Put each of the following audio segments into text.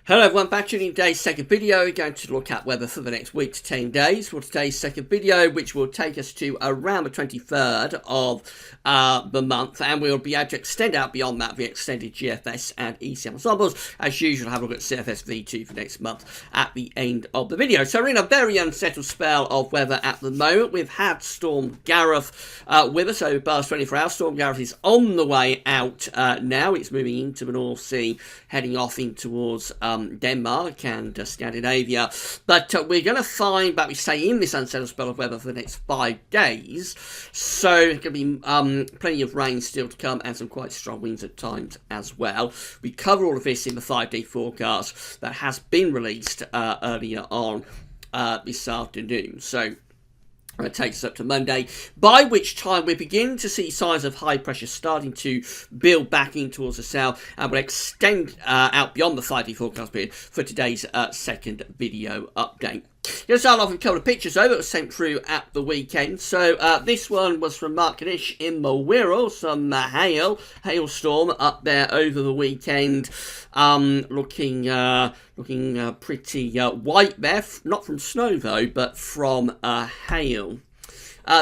Hello everyone, back to today's second video. We're going to look at weather for the next week to 10 days for today's second video, which will take us to around the 23rd of the month, and we'll be able to extend out beyond that via extended GFS and ECM ensembles. As usual, have a look at CFS V2 for next month at the end of the video. So we're in a very unsettled spell of weather at the moment. We've had Storm Gareth with us over the past 24 hours. Storm Gareth is on the way out now. It's moving into the North Sea, heading off in towards Denmark and Scandinavia, but we're going to find that we stay in this unsettled spell of weather for the next 5 days, so there's going to be plenty of rain still to come and some quite strong winds at times as well. We cover all of this in the 5-day forecast that has been released earlier on this afternoon, so it takes us up to Monday, by which time we're beginning to see signs of high pressure starting to build back in towards the south, and will extend out beyond the 5-day forecast period for today's second video update. Going to start off with a couple of pictures though that were sent through at the weekend. So this one was from Mark Kanish in the Wirral, some hailstorm up there over the weekend, looking pretty white there, not from snow though, but from hail.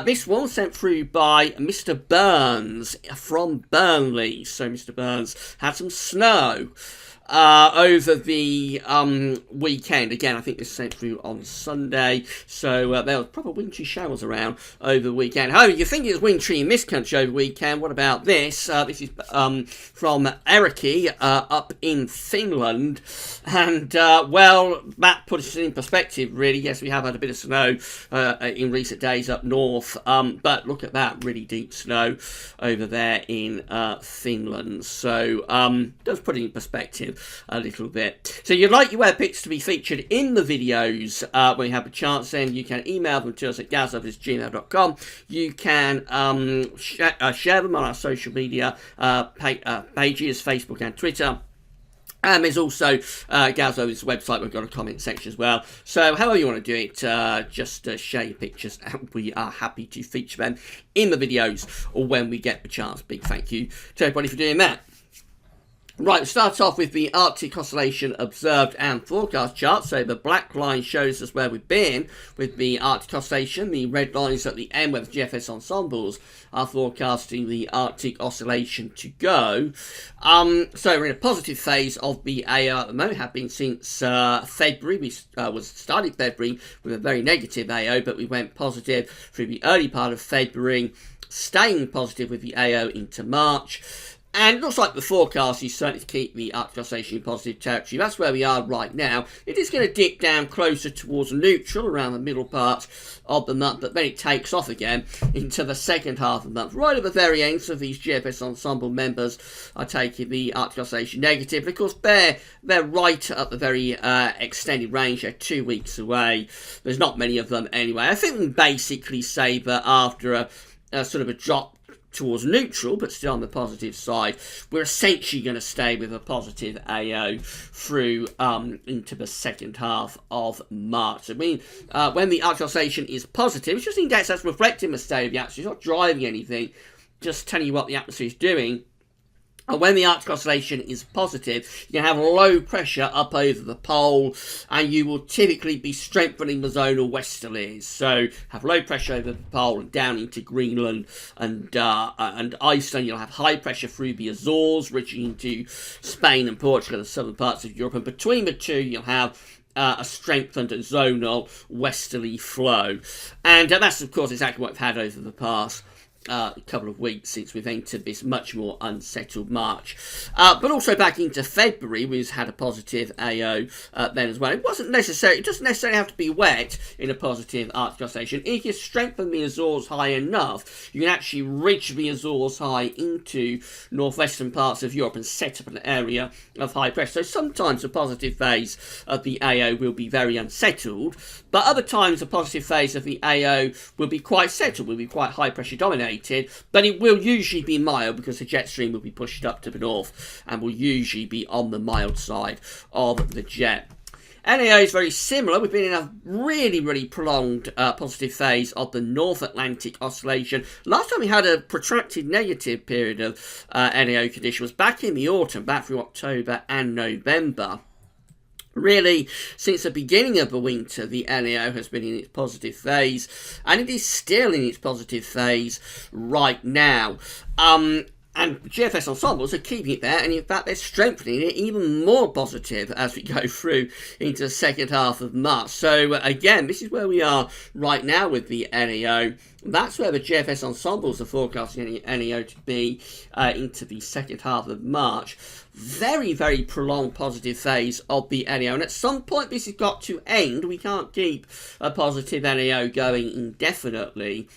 This one was sent through by Mr. Burns from Burnley. So Mr. Burns had some snow over the weekend. Again, I think this was sent through on Sunday, so there was proper wintry showers around over the weekend. However, you think it's wintry in this country over the weekend. What about this? This is from Erikki up in Finland, and well, that puts it in perspective really. Yes, we have had a bit of snow in recent days up north, but look at that, really deep snow over there in Finland, so does put it in perspective a little bit. So you'd like your web pics to be featured in the videos when you have a chance, then you can email them to us at gazovers@gmail.com. You can share them on our social media pages, Facebook and Twitter. And there's also Galzo's website. We've got a comment section as well. So however you want to do it, just share your pictures, and we are happy to feature them in the videos or when we get the chance. Big thank you to everybody for doing that. Right, we'll start off with the Arctic Oscillation observed and forecast chart. So the black line shows us where we've been with the Arctic Oscillation. The red line is at the end where the GFS ensembles are forecasting the Arctic Oscillation to go. So we're in a positive phase of the AO at the moment, have been since February. We started February with a very negative AO, but we went positive through the early part of February, staying positive with the AO into March. And it looks like the forecast is certainly to keep the Arctic Oscillation in positive territory. That's where we are right now. It is going to dip down closer towards neutral around the middle part of the month, but then it takes off again into the second half of the month. Right at the very end, so these GFS ensemble members are taking the Arctic Oscillation negative. And of course, they're right at the very extended range. They're 2 weeks away. There's not many of them anyway. I think we can basically say that after a sort of a drop towards neutral, but still on the positive side, we're essentially going to stay with a positive AO through into the second half of March. I mean, when the Arctic Oscillation is positive, it's just indicates that's reflecting the state of the atmosphere. It's not driving anything, just telling you what the atmosphere is doing. And when the Arctic Oscillation is positive, you have low pressure up over the pole, and you will typically be strengthening the zonal westerlies. So have low pressure over the pole and down into Greenland and Iceland. You'll have high pressure through the Azores, reaching into Spain and Portugal and the southern parts of Europe. And between the two, you'll have a strengthened zonal westerly flow. And that's, of course, exactly what we've had over the past couple of weeks since we've entered this much more unsettled March. But also back into February, we've had a positive AO then as well. It doesn't necessarily have to be wet in a positive Arctic Oscillation. If you strengthen the Azores high enough, you can actually reach the Azores high into northwestern parts of Europe and set up an area of high pressure. So sometimes the positive phase of the AO will be very unsettled, but other times the positive phase of the AO will be quite settled, will be quite high pressure dominated, but it will usually be mild because the jet stream will be pushed up to the north and will usually be on the mild side of the jet. NAO is very similar. We've been in a really, really prolonged positive phase of the North Atlantic Oscillation. Last time we had a protracted negative period of NAO condition was back in the autumn, back through October and November. Really, since the beginning of the winter, the NAO has been in its positive phase, and it is still in its positive phase right now. And GFS ensembles are keeping it there, and in fact they're strengthening it even more positive as we go through into the second half of March. So again, this is where we are right now with the NAO. That's where the GFS ensembles are forecasting NAO to be into the second half of March. Very, very prolonged positive phase of the NAO, and at some point this has got to end. We can't keep a positive NAO going indefinitely.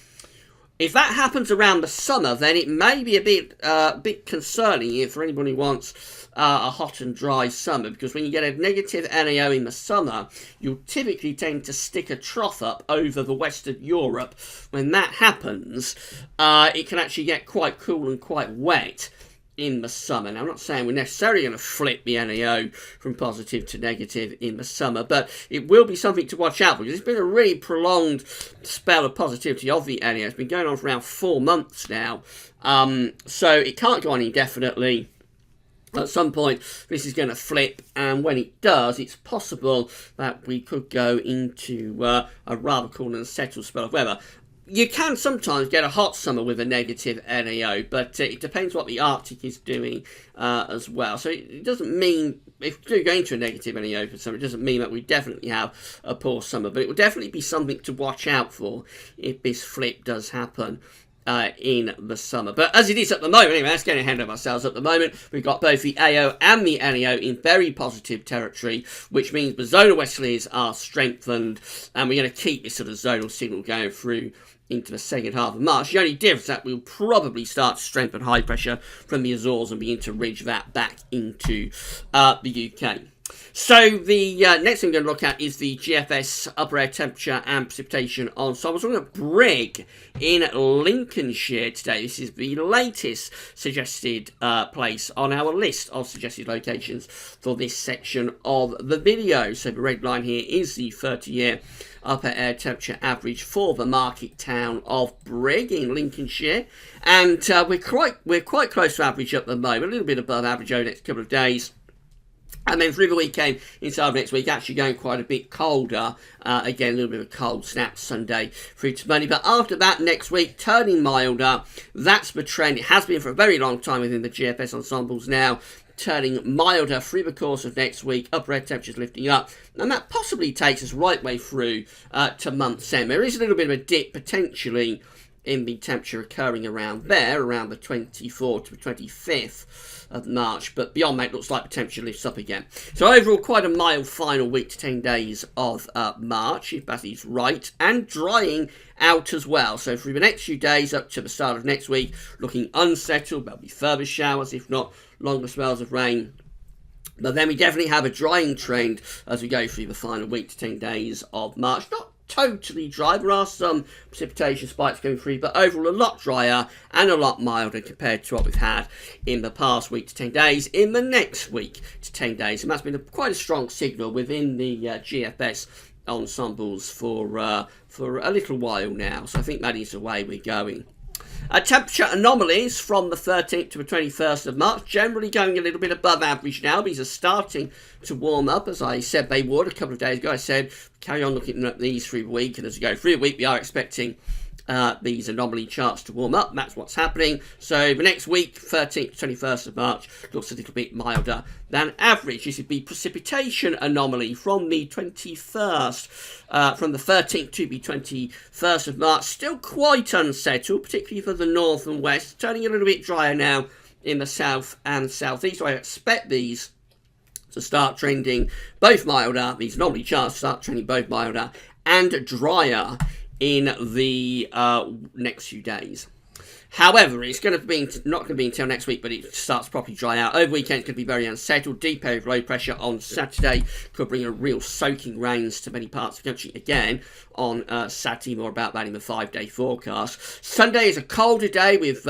If that happens around the summer, then it may be a bit concerning if anybody wants a hot and dry summer, because when you get a negative NAO in the summer, you'll typically tend to stick a trough up over the west of Europe. When that happens, it can actually get quite cool and quite wet in the summer. Now, I'm not saying we're necessarily going to flip the NAO from positive to negative in the summer, but it will be something to watch out for, because it's been a really prolonged spell of positivity of the NAO. It's been going on for around 4 months now, so it can't go on indefinitely. At some point, this is going to flip, and when it does, it's possible that we could go into a rather cool and unsettled spell of weather. You can sometimes get a hot summer with a negative NAO, but it depends what the Arctic is doing as well. So it doesn't mean, if we do go into a negative NAO for summer, it doesn't mean that we definitely have a poor summer, but it will definitely be something to watch out for if this flip does happen in the summer. But as it is at the moment, anyway, let's get ahead of ourselves. At the moment, we've got both the AO and the NAO in very positive territory, which means the zonal westerlies are strengthened, and we're going to keep this sort of zonal signal going through into the second half of March. The only difference is that we'll probably start to strengthen high pressure from the Azores and begin to ridge that back into the UK. So the next thing we're going to look at is the GFS upper air temperature and precipitation ensembles. We're looking at Brigg in Lincolnshire today. This is the latest suggested place on our list of suggested locations for this section of the video. So the red line here is the 30-year upper air temperature average for the market town of Brigg in Lincolnshire, and we're quite close to average at the moment, a little bit above average over the next couple of days. And then through the weekend, inside next week, actually going quite a bit colder. Again, a little bit of a cold snap Sunday through to Monday. But after that, next week, turning milder. That's the trend. It has been for a very long time within the GFS ensembles now. Turning milder through the course of next week. Upper air temperatures lifting up. And that possibly takes us right way through to month's end. There is a little bit of a dip potentially in the temperature occurring around there, around the 24th to the 25th of March, but beyond that, it looks like the temperature lifts up again. So overall, quite a mild final week to 10 days of March, if that is right, and drying out as well. So for the next few days up to the start of next week, looking unsettled. There'll be further showers, if not longer spells of rain. But then we definitely have a drying trend as we go through the final week to 10 days of March. Not totally dry, there are some precipitation spikes going through, but overall a lot drier and a lot milder compared to what we've had in the past week to 10 days in the next week to 10 days. And that's been quite a strong signal within the GFS ensembles for a little while now, so I think that is the way we're going. Temperature anomalies from the 13th to the 21st of March, generally going a little bit above average now. These are starting to warm up, as I said they would a couple of days ago. I said carry on looking at these through the week, and as we go through the week, we are expecting these anomaly charts to warm up. That's what's happening. So the next week, 13th to 21st of March, looks a little bit milder than average. This would be precipitation anomaly from the 21st, from the 13th to the 21st of March. Still quite unsettled, particularly for the north and west. Turning a little bit drier now in the south and southeast. So I expect these to start trending both milder, these anomaly charts start trending both milder and drier in the next few days. However, it's going to be not going to be until next week, but it starts to properly dry out. Over the weekend, it's going to be very unsettled. Deep area of low pressure on Saturday could bring a real soaking rains to many parts of the country again on Saturday. More about that in the 5-day forecast. Sunday is a colder day with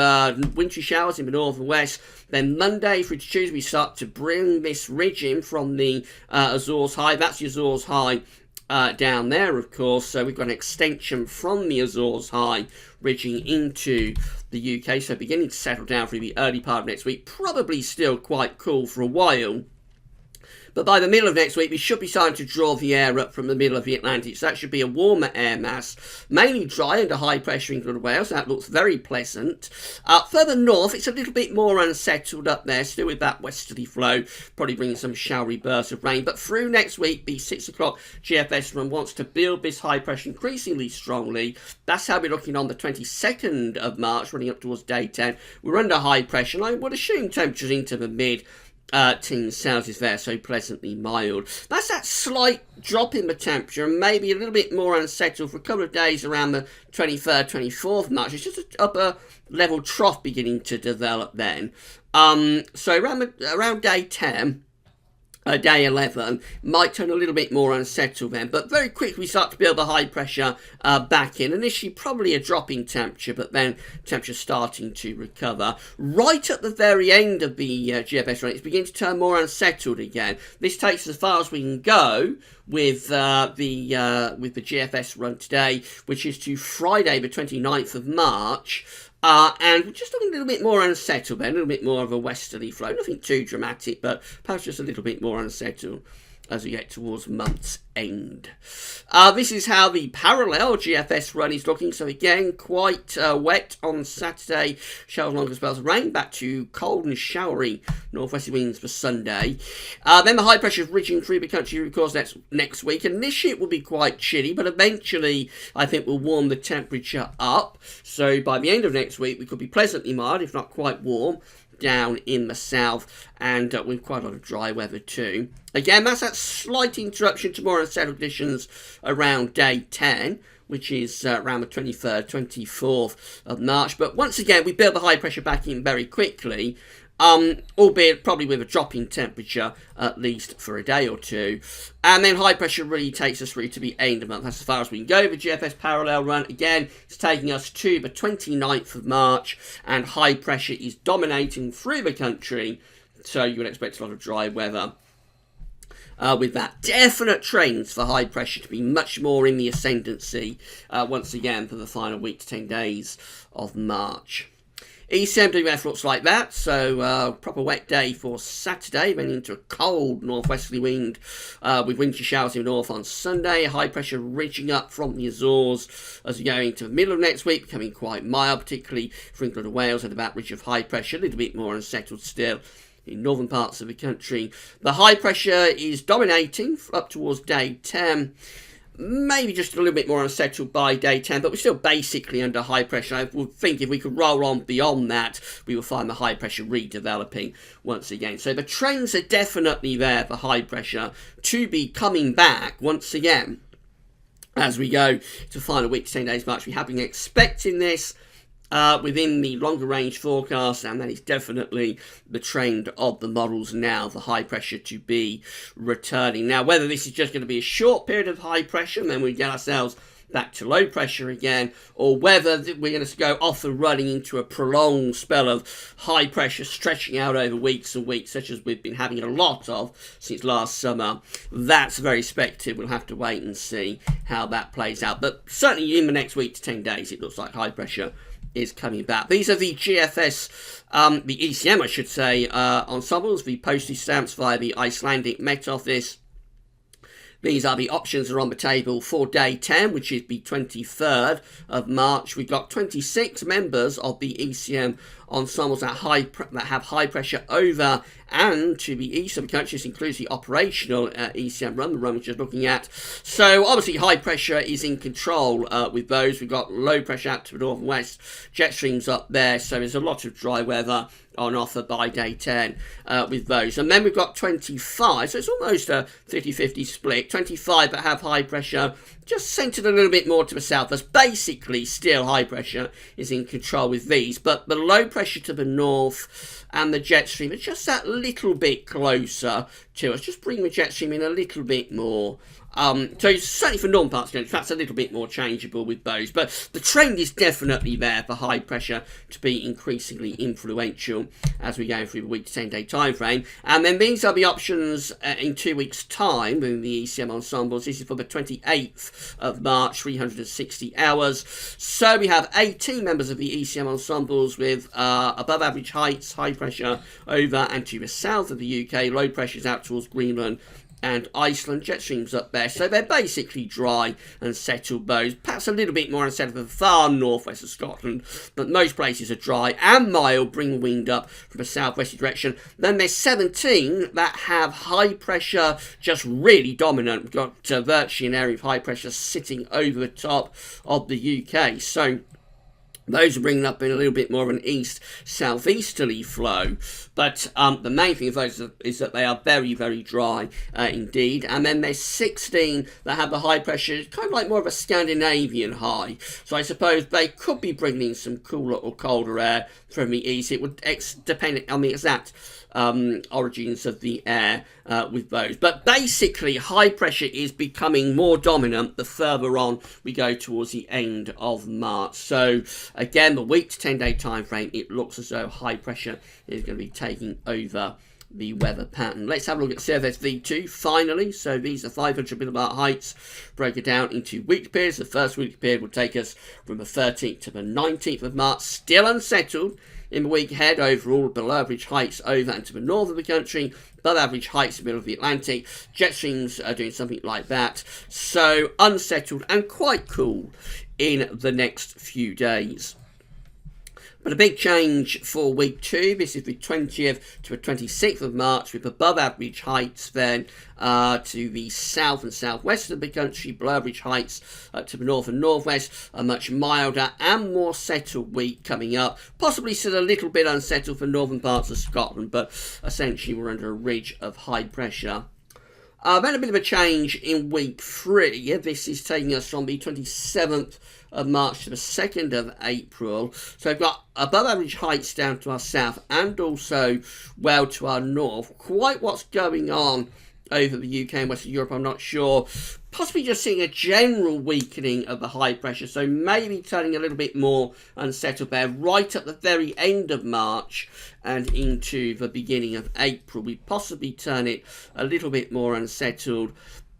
wintry showers in the north and west. Then Monday through to Tuesday, we start to bring this ridge in from the Azores high. That's the Azores high down there, of course. So we've got an extension from the Azores high ridging into the UK, so beginning to settle down through the early part of next week. Probably still quite cool for a while, But by the middle of next week, we should be starting to draw the air up from the middle of the Atlantic. So that should be a warmer air mass, mainly dry under high pressure in England and Wales. That looks very pleasant. Further north, it's a little bit more unsettled up there, still with that westerly flow, probably bringing some showery bursts of rain. But through next week, the 6 o'clock GFS run wants to build this high pressure increasingly strongly. That's how we're looking on the 22nd of March, running up towards day 10. We're under high pressure, and I would assume temperatures into the mid teens Celsius there, so pleasantly mild. That's that slight drop in the temperature, and maybe a little bit more unsettled for a couple of days around the 23rd, 24th of March. It's just an upper level trough beginning to develop then. So around day 10, day 11 might turn a little bit more unsettled then, but very quickly we start to build the high pressure back in. Initially probably a drop in temperature, but then temperature starting to recover. Right at the very end of the GFS run, it's beginning to turn more unsettled again. This takes us as far as we can go with the GFS run today, which is to Friday the 29th of March. And we're just looking a little bit more unsettled then, a little bit more of a westerly flow. Nothing too dramatic, but perhaps just a little bit more unsettled as we get towards month's end. This is how the parallel GFS run is looking. So again, quite wet on Saturday. Showers, longer spells of rain. Back to cold and showery northwesterly winds for Sunday. Then the high pressure is ridging through the country, of course, next week. Initially, it will be quite chilly, but eventually, I think we'll warm the temperature up. So by the end of next week, we could be pleasantly mild, if not quite warm, down in the south, and with quite a lot of dry weather too. Again, that's that slight interruption to more unsettled conditions around day 10, which is around the 23rd, 24th of March. But once again, we build the high pressure back in very quickly, albeit probably with a drop in temperature, at least for a day or two. And then high pressure really takes us through to the end of the month. That's as far as we can go. The GFS parallel run, again, is taking us to the 29th of March, and high pressure is dominating through the country, so you would expect a lot of dry weather. With that, definite trends for high pressure to be much more in the ascendancy once again for the final week to 10 days of March. ECMWF looks like that, so proper wet day for Saturday, then into a cold northwesterly wind with wintry showers in the north on Sunday. High pressure ridging up from the Azores as we go into the middle of next week, becoming quite mild, particularly for England and Wales at about ridge of high pressure, a little bit more unsettled still in northern parts of the country. The high pressure is dominating up towards day 10. Maybe just a little bit more unsettled by day 10, but we're still basically under high pressure. I would think if we could roll on beyond that, we will find the high pressure redeveloping once again. So the trends are definitely there for high pressure to be coming back once again as we go to the final week to 10 days March. We have been expecting this within the longer range forecast, and that is definitely the trend of the models now, the high pressure to be returning. Now, whether this is just going to be a short period of high pressure and then we get ourselves back to low pressure again, or whether we're going to go off and running into a prolonged spell of high pressure stretching out over weeks and weeks, such as we've been having a lot of since last summer, that's very speculative. We'll have to wait and see how that plays out. But certainly in the next week to 10 days, it looks like high pressure is coming back. These are the GFS, the ECM, I should say, ensembles, the postage stamps via the Icelandic Met Office. These are the options that are on the table for day 10, which is the 23rd of March. We've got 26 members of the ECM ensembles that have high pressure over and to the east of the country. This includes the operational ECM run, the run which we're looking at. So obviously high pressure is in control with those. We've got low pressure out to the north and west, jet streams up there, so there's a lot of dry weather on offer by day 10 with those. And then we've got 25, so it's almost a 50-50 split. 25 that have high pressure, just centred a little bit more to the south. That's basically still high pressure is in control with these, but the low pressure to the north and the jet stream are just that little bit closer to us. Just bring the jet stream in a little bit more. So certainly for northern parts of the country, that's a little bit more changeable with those. But the trend is definitely there for high pressure to be increasingly influential as we go through the week to 10 day time frame. And then these are the options in 2 weeks' time in the ECM ensembles. This is for the 28th of March, 360 hours. So we have 18 members of the ECM ensembles with above average heights, high pressure over and to the south of the UK, low pressures out towards Greenland and Iceland, jet streams up there, so they're basically dry and settled bows, perhaps a little bit more unsettled for the far northwest of Scotland, but most places are dry and mild, bring wind up from a southwesterly direction. Then there's 17 that have high pressure, just really dominant. We've got virtually an area of high pressure sitting over the top of the UK, so those are bringing up in a little bit more of an east-southeasterly flow. But the main thing of those is that they are very, very dry indeed. And then there's 16 that have the high pressure, kind of like more of a Scandinavian high. So I suppose they could be bringing in some cooler or colder air from the east. It would depend on the exact origins of the air with those. But basically, high pressure is becoming more dominant the further on we go towards the end of March. So again, the week to 10-day time frame, it looks as though high pressure is going to be taking over the weather pattern. Let's have a look at CFS V2 finally. So these are 500 millibar heights, break it down into weekly periods. The first weekly period will take us from the 13th to the 19th of March, still unsettled. In the week ahead, overall, below average heights over and to the north of the country, above average heights in the middle of the Atlantic. Jet streams are doing something like that. So unsettled and quite cool in the next few days. But a big change for week 2, this is the 20th to the 26th of March, with above average heights then to the south and southwest of the country, below average heights to the north and northwest, a much milder and more settled week coming up, possibly still a little bit unsettled for northern parts of Scotland, but essentially we're under a ridge of high pressure. Then a bit of a change in week 3. This is taking us from the 27th of March to the 2nd of April. So we've got above average heights down to our south and also well to our north. Quite what's going on over the UK and Western Europe, I'm not sure. Possibly just seeing a general weakening of the high pressure, so maybe turning a little bit more unsettled there right at the very end of March and into the beginning of April. We possibly turn it a little bit more unsettled.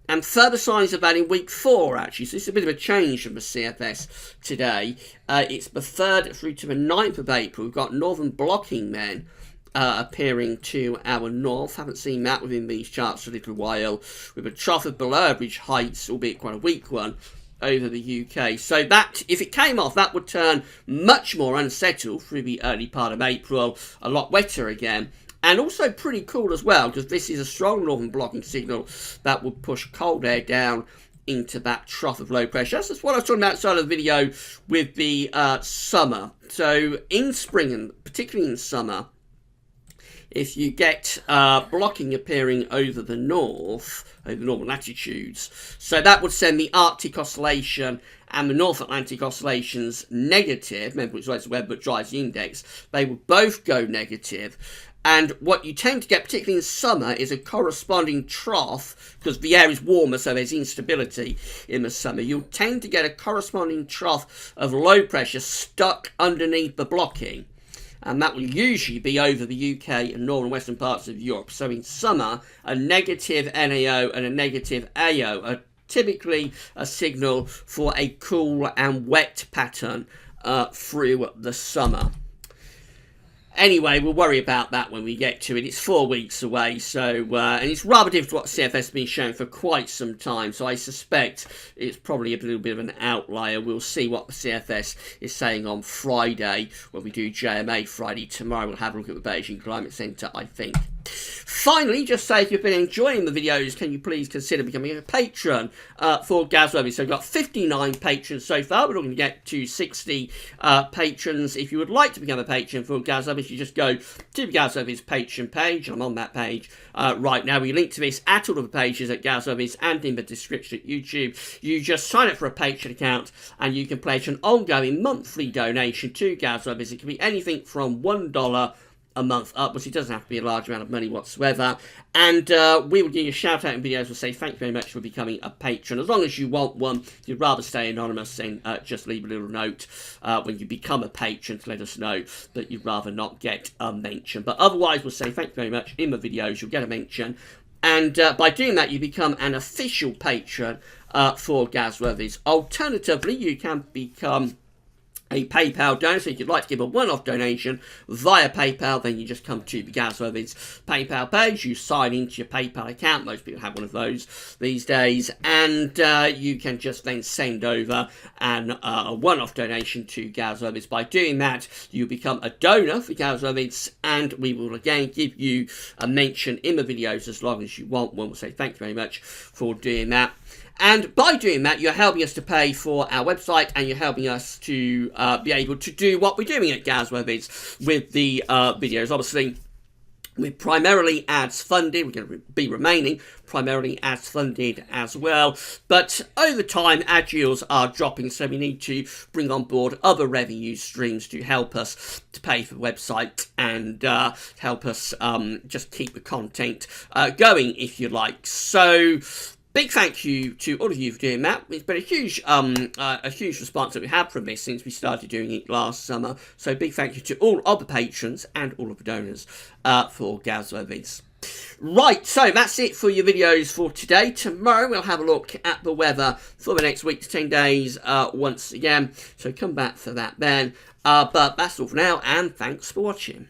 And further signs of that in week 4, actually. So this is a bit of a change from the CFS today. It's the 3rd through to the 9th of April. We've got northern blocking then appearing to our north. Haven't seen that within these charts for a little while, with a trough of below average heights, albeit quite a weak one, over the UK. So that, if it came off, that would turn much more unsettled through the early part of April, a lot wetter again. And also pretty cool as well, because this is a strong northern blocking signal that would push cold air down into that trough of low pressure. That's what I was talking about outside of the video with the summer. So in spring, and particularly in summer, if you get blocking appearing over the north, over the northern latitudes, so that would send the Arctic Oscillation and the North Atlantic Oscillations negative. Remember, it's always the weather that drives the index. They will both go negative. And what you tend to get, particularly in summer, is a corresponding trough, because the air is warmer, so there's instability in the summer. You'll tend to get a corresponding trough of low pressure stuck underneath the blocking. And that will usually be over the UK and northern western parts of Europe. So in summer, a negative NAO and a negative AO are typically a signal for a cool and wet pattern through the summer. Anyway, we'll worry about that when we get to it. It's 4 weeks away, so and it's rather different to what CFS has been showing for quite some time, so I suspect it's probably a little bit of an outlier. We'll see what the CFS is saying on Friday when we do JMA Friday. Tomorrow we'll have a look at the Beijing Climate Centre, I think. Finally, just say if you've been enjoying the videos, can you please consider becoming a patron for Gareth? So we've got 59 patrons so far. We're looking to get to 60 patrons. If you would like to become a patron for Gareth, you just go to Gareth's Patreon page. I'm on that page right now. We link to this at all of the pages at Gareth and in the description at YouTube. You just sign up for a Patreon account and you can pledge an ongoing monthly donation to Gareth. It can be anything from $1 a month upwards. It doesn't have to be a large amount of money whatsoever, and we will give you a shout out in videos. We'll say thank you very much for becoming a patron. As long as you want one, if you'd rather stay anonymous, then just leave a little note when you become a patron to let us know that you'd rather not get a mention. But otherwise, we'll say thank you very much in the videos. You'll get a mention, and by doing that, you become an official patron for Gareth. Alternatively, you can become a PayPal donor. So if you'd like to give a one-off donation via PayPal, then you just come to the Gareth PayPal page, you sign into your PayPal account, most people have one of those these days, and you can just then send over a one-off donation to Gareth. By doing that, you become a donor for Gareth, and we will again give you a mention in the videos as long as you want one. We'll say thank you very much for doing that. And by doing that, you're helping us to pay for our website, and you're helping us to be able to do what we're doing at Gareth with the videos. Obviously, we're primarily ads funded. We're going to be remaining primarily ads funded as well. But over time, ad yields are dropping, so we need to bring on board other revenue streams to help us to pay for the website and help us just keep the content going, if you like. So big thank you to all of you for doing that. It's been a huge response that we had from this since we started doing it last summer. So big thank you to all of the patrons and all of the donors for Gareth. Right, so that's it for your videos for today. Tomorrow we'll have a look at the weather for the next week to 10 days once again. So come back for that then. But that's all for now, and thanks for watching.